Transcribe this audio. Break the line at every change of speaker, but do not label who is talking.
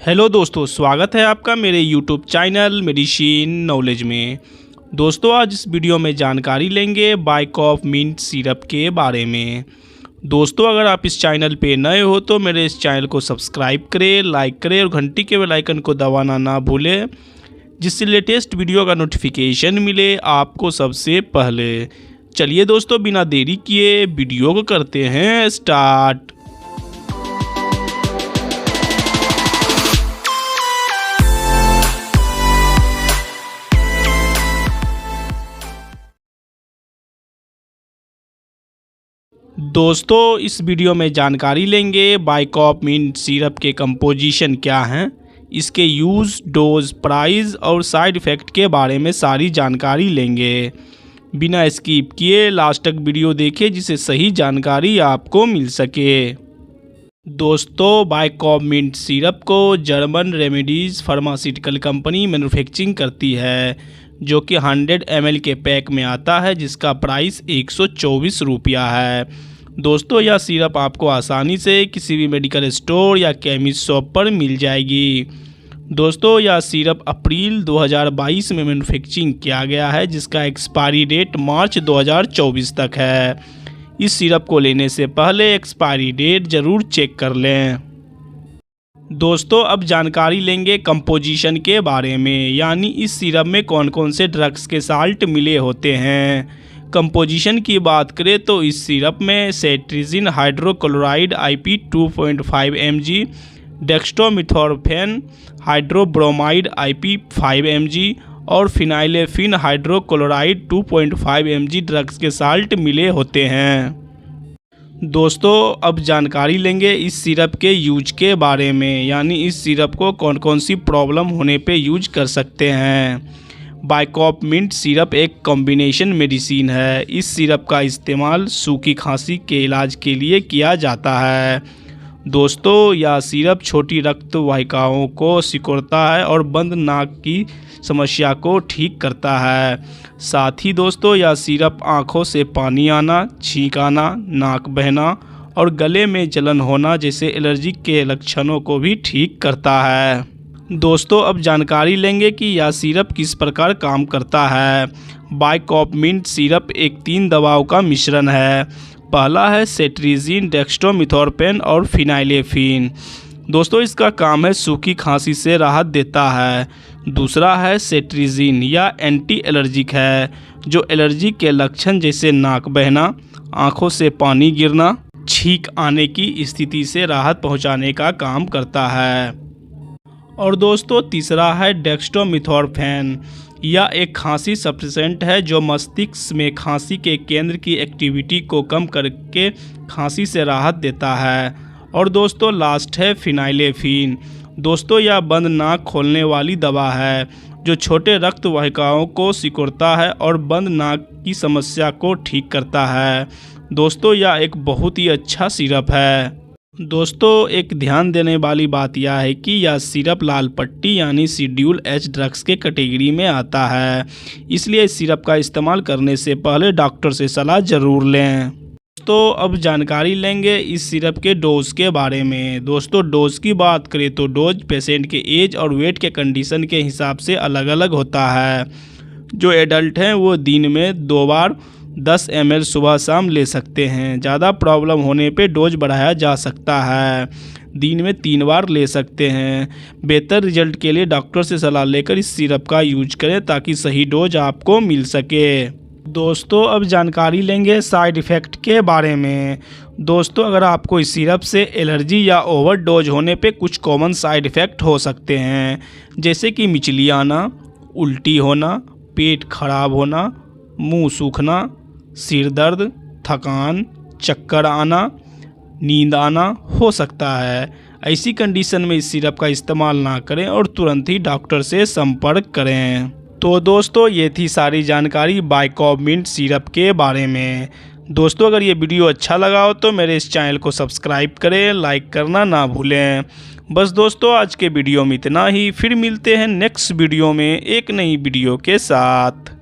Hello दोस्तों, स्वागत है आपका मेरे यूट्यूब चैनल मेडिसिन नॉलेज में। दोस्तों आज इस वीडियो में जानकारी लेंगे बाइकॉफ मिंट सिरप के बारे में। दोस्तों अगर आप इस चैनल पे नए हो तो मेरे इस चैनल को सब्सक्राइब करें, लाइक करें और घंटी के बेल आइकन को दबाना ना भूलें, जिससे लेटेस्ट वीडियो का नोटिफिकेशन मिले आपको सबसे पहले। चलिए दोस्तों बिना देरी किए वीडियो को करते हैं स्टार्ट। दोस्तों इस वीडियो में जानकारी लेंगे बाइकॉफ मिंट सिरप के कंपोजिशन क्या हैं, इसके यूज़, डोज, प्राइस और साइड इफ़ेक्ट के बारे में सारी जानकारी लेंगे। बिना स्किप किए लास्ट तक वीडियो देखें जिससे सही जानकारी आपको मिल सके। दोस्तों बाइकॉफ मिंट सिरप को German remedies pharmaceutical company manufacturing करती है, जो कि 100 ml के पैक में आता है, जिसका प्राइस 124 रुपया है। दोस्तों यह सिरप आपको आसानी से किसी भी मेडिकल स्टोर या केमिस्ट शॉप पर मिल जाएगी। दोस्तों यह सिरप अप्रैल 2022 में मैन्युफैक्चरिंग किया गया है, जिसका एक्सपायरी डेट मार्च 2024 तक है। इस सिरप को लेने से पहले एक्सपायरी डेट ज़रूर चेक कर लें। दोस्तों अब जानकारी लेंगे कंपोजिशन के बारे में, यानी इस सिरप में कौन कौन से ड्रग्स के साल्ट मिले होते हैं। कंपोजिशन की बात करें तो इस सिरप में cetirizine hydrochloride IP 2.5 mg, dextromethorphan hydrobromide IP 5 mg और फिनाइलेफिन हाइड्रोक्लोराइड 2.5 mg ड्रग्स के साल्ट मिले होते हैं। दोस्तों अब जानकारी लेंगे इस सिरप के यूज के बारे में, यानी इस सिरप को कौन कौन सी प्रॉब्लम होने पे यूज कर सकते हैं। बाइकॉफ मिंट सिरप एक कॉम्बिनेशन मेडिसिन है। इस सिरप का इस्तेमाल सूखी खांसी के इलाज के लिए किया जाता है। दोस्तों यह सिरप छोटी रक्त वाहिकाओं को सिकुड़ता है और बंद नाक की समस्या को ठीक करता है। साथ ही दोस्तों यह सिरप आँखों से पानी आना, छींक आना, नाक बहना और गले में जलन होना जैसे एलर्जी के लक्षणों को भी ठीक करता है। दोस्तों अब जानकारी लेंगे कि यह सिरप किस प्रकार काम करता है। बाइकॉफ मिंट सिरप एक 3 दवाओं का मिश्रण है। पहला है सेट्रिजिन, डेक्स्ट्रोमेथोर्फेन और फिनाइलेफिन। दोस्तों इसका काम है सूखी खांसी से राहत देता है। दूसरा है सेट्रिजिन, यह एंटी एलर्जिक है, जो एलर्जी के लक्षण जैसे नाक बहना, आँखों से पानी गिरना, छींक आने की स्थिति से राहत पहुँचाने का काम करता है। और दोस्तों तीसरा है डेक्स्ट्रोमेथोर्फेन, यह एक खांसी सप्रेसेंट है जो मस्तिष्क में खांसी के केंद्र की एक्टिविटी को कम करके खांसी से राहत देता है। और दोस्तों लास्ट है फिनाइलेफिन। दोस्तों यह बंद नाक खोलने वाली दवा है, जो छोटे रक्त वाहिकाओं को सिकुड़ता है और बंद नाक की समस्या को ठीक करता है। दोस्तों यह एक बहुत ही अच्छा सिरप है। दोस्तों एक ध्यान देने वाली बात यह है कि यह सिरप लाल पट्टी यानी शेड्यूल H ड्रग्स के कैटेगरी में आता है, इसलिए इस सिरप का इस्तेमाल करने से पहले डॉक्टर से सलाह ज़रूर लें। दोस्तों अब जानकारी लेंगे इस सिरप के डोज के बारे में। दोस्तों डोज की बात करें तो डोज पेशेंट के एज और वेट के कंडीशन के हिसाब से अलग अलग होता है। जो एडल्ट हैं वो दिन में 2 बार 10 ml सुबह शाम ले सकते हैं। ज़्यादा प्रॉब्लम होने पे डोज बढ़ाया जा सकता है, दिन में 3 बार ले सकते हैं। बेहतर रिजल्ट के लिए डॉक्टर से सलाह लेकर इस सिरप का यूज करें ताकि सही डोज आपको मिल सके। दोस्तों अब जानकारी लेंगे साइड इफ़ेक्ट के बारे में। दोस्तों अगर आपको इस सिरप से एलर्जी या ओवरडोज होने पे कुछ कॉमन साइड इफ़ेक्ट हो सकते हैं, जैसे कि मिचली आना, उल्टी होना, पेट खराब होना, मुंह सूखना, सिर दर्द, थकान, चक्कर आना, नींद आना हो सकता है। ऐसी कंडीशन में इस सिरप का इस्तेमाल ना करें और तुरंत ही डॉक्टर से संपर्क करें। तो दोस्तों ये थी सारी जानकारी बाइकॉफ मिंट सिरप के बारे में। दोस्तों अगर ये वीडियो अच्छा लगा हो तो मेरे इस चैनल को सब्सक्राइब करें, लाइक करना ना भूलें। बस दोस्तों आज के वीडियो में इतना ही, फिर मिलते हैं नेक्स्ट वीडियो में एक नई वीडियो के साथ।